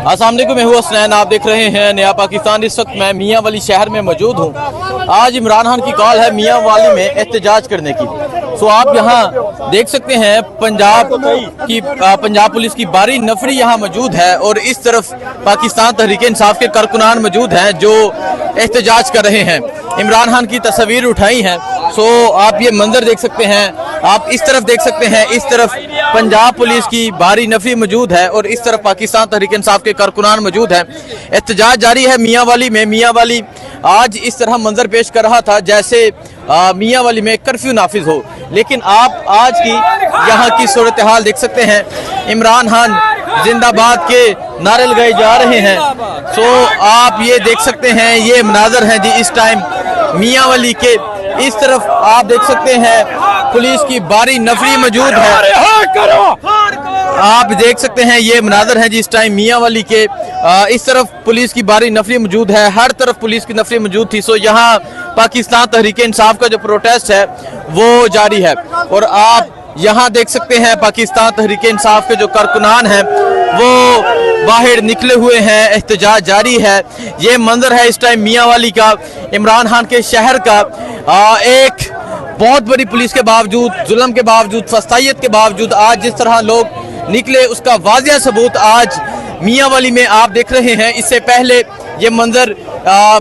अस्सलाम वालेकुम, मैं हूं हसनैन। आप देख रहे हैं नया पाकिस्तान। इस वक्त मैं मियाँ वाली शहर में मौजूद हूं। आज इमरान खान की कॉल है मियाँ वाली में एहतजाज करने की। सो आप यहाँ देख सकते हैं पंजाब पुलिस की भारी नफरी यहाँ मौजूद है और इस तरफ पाकिस्तान तहरीक इंसाफ के कारकुनान मौजूद हैं जो एहतजाज कर रहे हैं। इमरान खान की तस्वीर उठाई है। सो आप ये मंजर देख सकते हैं, आप इस तरफ देख सकते हैं, इस तरफ पंजाब पुलिस की भारी नफरी मौजूद है और इस तरफ पाकिस्तान तहरीक इंसाफ के कारकुनान मौजूद हैं। एहतजाज जारी है मियाँ वाली में। मियाँ वाली आज इस तरह मंजर पेश कर रहा था जैसे मियाँ वाली में कर्फ्यू नाफिज हो, लेकिन आप आज की यहाँ की सूरत हाल देख सकते हैं। इमरान खान जिंदाबाद के नारे लगाए जा रहे हैं। सो आप ये देख सकते हैं, ये मनाजर हैं जी इस टाइम मियाँ वाली के। इस तरफ आप देख सकते हैं पुलिस की भारी नफरी मौजूद है। आप देख सकते हैं ये मनाजर है जी इस टाइम मियाँ वाली के। इस तरफ पुलिस की भारी नफरी मौजूद है, हर तरफ पुलिस की नफरी मौजूद थी। सो यहाँ पाकिस्तान तहरीक इंसाफ का जो प्रोटेस्ट है वो जारी है और आप यहाँ देख सकते हैं पाकिस्तान तहरीक इंसाफ के जो कारकुनान हैं वो बाहर निकले हुए हैं। एहतजाज जारी है। ये मंजर है इस टाइम मियाँ वाली का, इमरान खान के शहर का। एक बहुत बड़ी पुलिस के बावजूद, जुल्म के बावजूद, फस्तायत के बावजूद आज जिस तरह लोग निकले उसका वाज़िया सबूत आज मियाँ वाली में आप देख रहे हैं। इससे पहले ये मंजर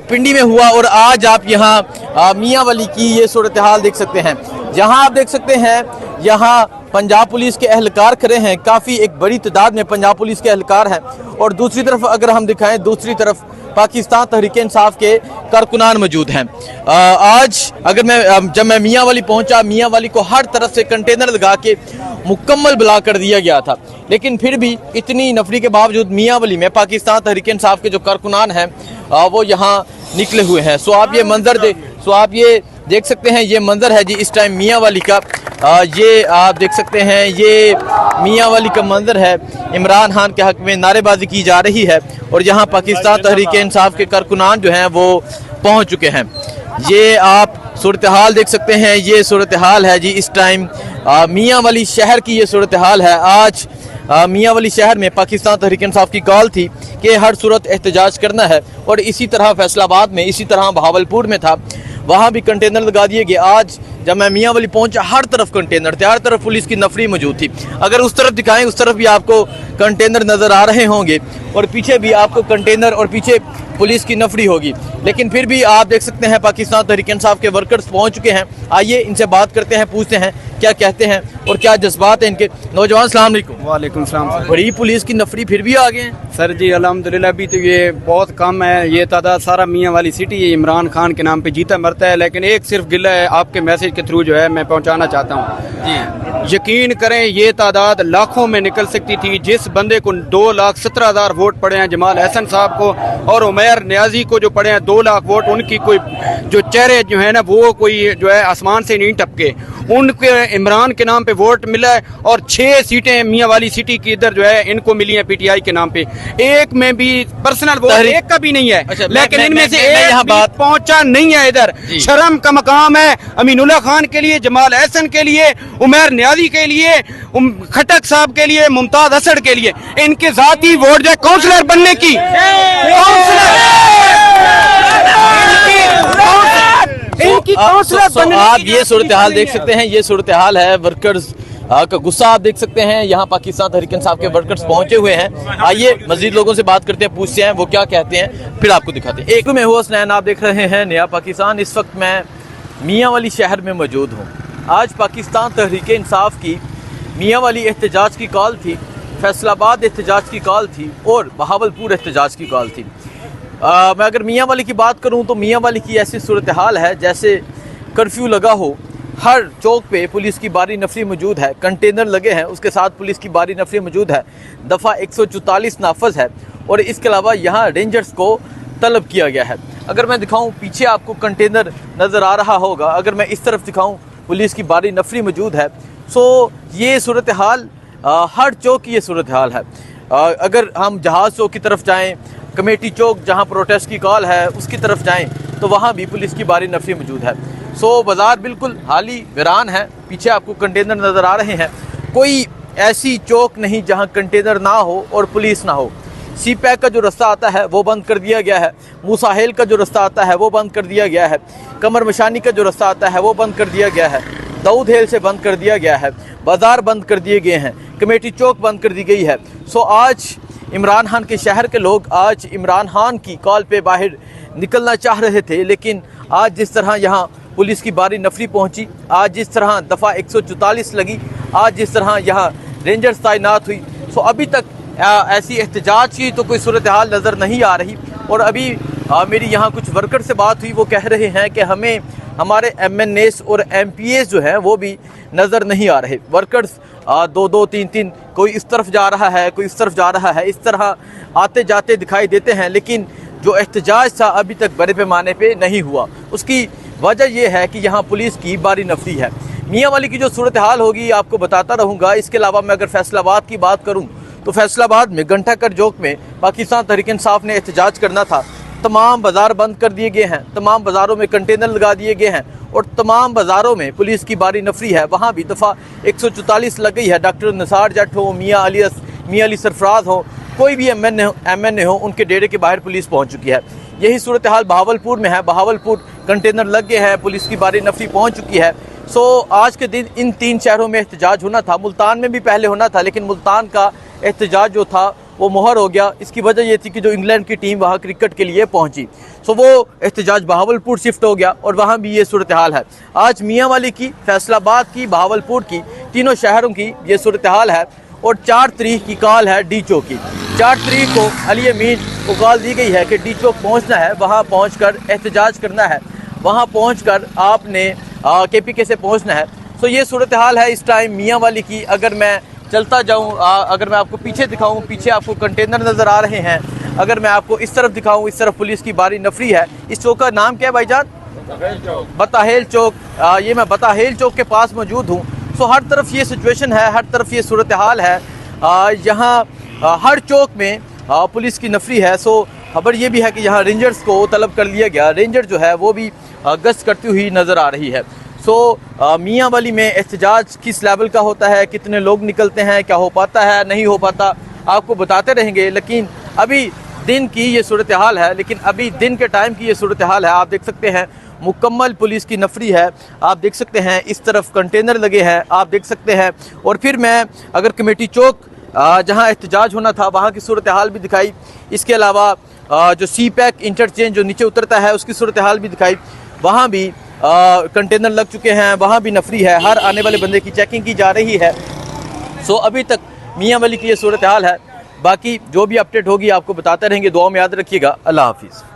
पिंडी में हुआ और आज आप यहाँ मियाँ वाली की ये सूरत हाल देख सकते हैं। जहाँ आप देख सकते हैं यहाँ पंजाब पुलिस के एहलकार खड़े हैं, काफ़ी एक बड़ी तादाद में पंजाब पुलिस के एहलकार हैं और दूसरी तरफ अगर हम दिखाएं, दूसरी तरफ पाकिस्तान तहरीक इंसाफ के कारकुनान मौजूद हैं। आज अगर जब मैं मियाँ वाली पहुंचा, मियाँ वाली को हर तरफ से कंटेनर लगा के मुकम्मल ब्लॉक कर दिया गया था, लेकिन फिर भी इतनी नफरी के बावजूद मियाँ वाली में पाकिस्तान तहरीक इंसाफ के जो कारकुनान हैं वो यहाँ निकले हुए हैं। सो आप ये देख सकते हैं, ये मंजर है जी इस टाइम मियाँ वाली का। ये आप देख सकते हैं, ये मियाँ वाली का मंजर है। इमरान खान के हक में नारेबाजी की जा रही है और यहाँ पाकिस्तान तहरीक इंसाफ के कारकुनान जो हैं वो पहुँच चुके हैं। ये आप सूरत हाल देख सकते हैं, ये सूरत हाल है जी इस टाइम मियाँ वाली शहर की। ये सूरत हाल है। आज मियाँ वाली शहर में पाकिस्तान तहरीक इंसाफ की कॉल थी कि हर सूरत एहतजाज करना है और इसी तरह फैसलाबाद में, इसी तरह बहावलपुर में था, वहाँ भी कंटेनर लगा दिए गए। आज जब मैं मियाँ वाली पहुंचा हर तरफ कंटेनर थे, हर तरफ पुलिस की नफरी मौजूद थी। अगर उस तरफ दिखाएं, उस तरफ भी आपको कंटेनर नज़र आ रहे होंगे और पीछे भी आपको कंटेनर और पीछे पुलिस की नफरी होगी, लेकिन फिर भी आप देख सकते हैं पाकिस्तान तहरीक इंसाफ के वर्कर्स पहुंच चुके हैं। आइए इनसे बात करते हैं, पूछते हैं क्या कहते हैं और क्या जज्बात हैं इनके। नौजवान अस्सलाम वालेकुम। वालेकुम सलाम। बड़ी पुलिस की नफरी फिर भी आ गए हैं सर जी अल्हम्दुलिल्लाह। अभी तो ये बहुत कम है, ये तादाद सारा मियाँ वाली सिटी ये इमरान खान के नाम पे जीता मरता है। लेकिन एक सिर्फ गिला है आपके मैसेज के थ्रू जो है मैं पहुंचाना चाहता हूँ जी। यकीन करें ये तादाद लाखों में निकल सकती थी। जिस बंदे को 2,17,000 वोट पड़े हैं, जमाल हसन साहब को और उमैर न्याजी को जो पड़े हैं 2 लाख वोट, उनकी कोई जो चेहरे जो है ना वो कोई जो है आसमान से नहीं टपके। उनके इमरान के नाम पे वोट मिला है और 6 सीटें मियाँ वाली सिटी की इधर जो है इनको मिली हैं पीटीआई के नाम पे। एक में भी पर्सनल वोट एक का भी नहीं है। लेकिन इनमें से एक भी पहुंचा नहीं है इधर। शर्म का मकाम है अमीनुल्लाह खान के लिए, जमाल हसन के लिए, उमैर न्याजी के लिए, खटक साहब के लिए, मुमताज असद के लिए। इनके जाती वोट जो काउंसलर बनने की, आप ये सूरत हाल देख सकते हैं, ये सूरत हाल है वर्कर्स का गुस्सा आप देख सकते हैं। यहाँ पाकिस्तान तहरीक इंसाफ के वर्कर्स पहुंचे हुए हैं। आइए मजीद लोगों से बात करते हैं, पूछते हैं वो क्या कहते हैं, फिर आपको दिखाते हैं। एक मैं हूँ हसनैन, आप देख रहे हैं नया पाकिस्तान। इस वक्त मैं मियाँ वाली शहर में मौजूद हूँ। आज पाकिस्तान तहरीक इंसाफ की मियाँ वाली एहतजाज की कॉल थी, फैसलाबाद एहतजाज की कॉल थी और बहावलपुर एहतजाज की कॉल थी। मैं अगर मियाँ वाली की बात करूँ तो मियाँ वाली की ऐसी सूरत हाल है जैसे कर्फ्यू लगा हो। हर चौक पे पुलिस की भारी नफरी मौजूद है, कंटेनर लगे हैं, उसके साथ पुलिस की भारी नफरी मौजूद है। दफ़ा 144 नाफज है और इसके अलावा यहाँ रेंजर्स को तलब किया गया है। अगर मैं दिखाऊँ, पीछे आपको कंटेनर नज़र आ रहा होगा। अगर मैं इस तरफ दिखाऊँ, पुलिस की भारी नफरी मौजूद है। सो ये सूरत हाल हर चौक की ये सूरत हाल है। अगर हम जहाज़ चौक की तरफ जाएँ, कमेटी चौक जहाँ प्रोटेस्ट की कॉल है उसकी तरफ जाएं तो वहाँ भी पुलिस की भारी नफरी मौजूद है। सो बाज़ार बिल्कुल खाली वीरान है। पीछे आपको कंटेनर नज़र आ रहे हैं। कोई ऐसी चौक नहीं जहाँ कंटेनर ना हो और पुलिस ना हो। सी पैक का जो रास्ता आता है वो बंद कर दिया गया है, मूसा हेल का जो रास्ता आता है वो बंद कर दिया गया है, कमर मशानी का जो रास्ता आता है वो बंद कर दिया गया है, दाऊद हेल से बंद कर दिया गया है, बाज़ार बंद कर दिए गए हैं, कमेटी चौक बंद कर दी गई है। सो आज इमरान खान के शहर के लोग आज इमरान खान की कॉल पे बाहर निकलना चाह रहे थे, लेकिन आज जिस तरह यहाँ पुलिस की बारी नफरी पहुँची, आज जिस तरह दफ़ा 144 लगी, आज जिस तरह यहाँ रेंजर्स तैनात हुई, सो अभी तक ऐसी एहतजाज की तो कोई सूरत हाल नज़र नहीं आ रही। और अभी मेरी यहाँ कुछ वर्कर से बात हुई, वो कह रहे हैं कि हमें हमारे MNAs और MPAs जो हैं वो भी नज़र नहीं आ रहे। वर्कर्स 2-2, 3-3 कोई इस तरफ जा रहा है, कोई इस तरफ जा रहा है, इस तरह आते जाते दिखाई देते हैं, लेकिन जो एहतजाज था अभी तक बड़े पैमाने पे नहीं हुआ। उसकी वजह यह है कि यहाँ पुलिस की बारी नफरी है। मियाँ वाली की जो सूरत हाल होगी आपको बताता रहूँगा। इसके अलावा मैं अगर फैसलाबाद की बात करूँ तो फैसलाबाद में घंटाकर चौक में पाकिस्तान तहरीक इंसाफ ने एहतजाज करना था, तमाम बाज़ार बंद कर दिए गए हैं, तमाम बाज़ारों में कंटेनर लगा दिए गए हैं और तमाम बाज़ारों में पुलिस की बारी नफरी है। वहाँ भी दफ़ा 144 लग गई है। डॉक्टर निसार जट हो, मियाँ अली सरफराज हो, कोई भी MNA हो, उनके डेरे के बाहर पुलिस पहुँच चुकी है। यही सूरत हाल बहावलपुर में है। बहावलपुर कंटेनर लग गए हैं, पुलिस की बारी नफरी पहुँच चुकी है। सो आज के दिन इन 3 शहरों में एहतजाज होना था। मुल्तान में भी पहले होना था, लेकिन मुल्तान का एहतजाज जो था वो मोहर हो गया। इसकी वजह ये थी कि जो इंग्लैंड की टीम वहाँ क्रिकेट के लिए पहुँची, सो वो एहतजाज बहावलपुर शिफ्ट हो गया और वहाँ भी ये सूरत हाल है। आज मियाँ वाली की, फैसलाबाद की, बहावलपुर की, तीनों शहरों की ये सूरत हाल है। और 4 तारीख की कॉल है डी चौक की। 4 तारीख को अली अमीन को कॉल दी गई है कि डी चौक पहुँचना है, वहाँ पहुँच कर एहतजाज करना है, वहाँ पहुँच कर आपने KPK से पहुँचना है। सो ये सूरत हाल है इस टाइम मियाँ वाली की। अगर मैं चलता जाऊँ, अगर मैं आपको पीछे दिखाऊँ, पीछे आपको कंटेनर नज़र आ रहे हैं। अगर मैं आपको इस तरफ दिखाऊँ, इस तरफ पुलिस की बारी नफरी है। इस चौक का नाम क्या है भाईजान? बताहेल चौक। ये मैं बताहेल चौक के पास मौजूद हूँ। सो हर तरफ ये सिचुएशन है, हर तरफ ये सूरत हाल है। यहाँ हर चौक में पुलिस की नफरी है। सो खबर ये भी है कि यहाँ रेंजर्स को तलब कर लिया गया। रेंजर जो है वो भी गश्त करती हुई नज़र आ रही है। सो मियाँ वाली में एहतजाज किस लेवल का होता है, कितने लोग निकलते हैं, क्या हो पाता है, नहीं हो पाता, आपको बताते रहेंगे। लेकिन अभी दिन की ये सूरत हाल है, लेकिन अभी दिन के टाइम की ये सूरत हाल है। आप देख सकते हैं मुकम्मल पुलिस की नफरी है। आप देख सकते हैं इस तरफ कंटेनर लगे हैं, आप देख सकते हैं। और फिर मैं अगर कमेटी चौक जहां एहतजाज होना था वहां की सूरत हाल भी दिखाई। इसके अलावा जो सी पैक इंटरचेंज जो नीचे उतरता है उसकी सूरत हाल भी दिखाई। वहाँ भी कंटेनर लग चुके हैं, वहाँ भी नफरी है। हर आने वाले बंदे की चेकिंग की जा रही है। सो अभी तक मियाँ वाली की ये सूरत हाल है। बाकी जो भी अपडेट होगी आपको बताते रहेंगे। दुआ में याद रखिएगा। अल्लाह हाफिज़।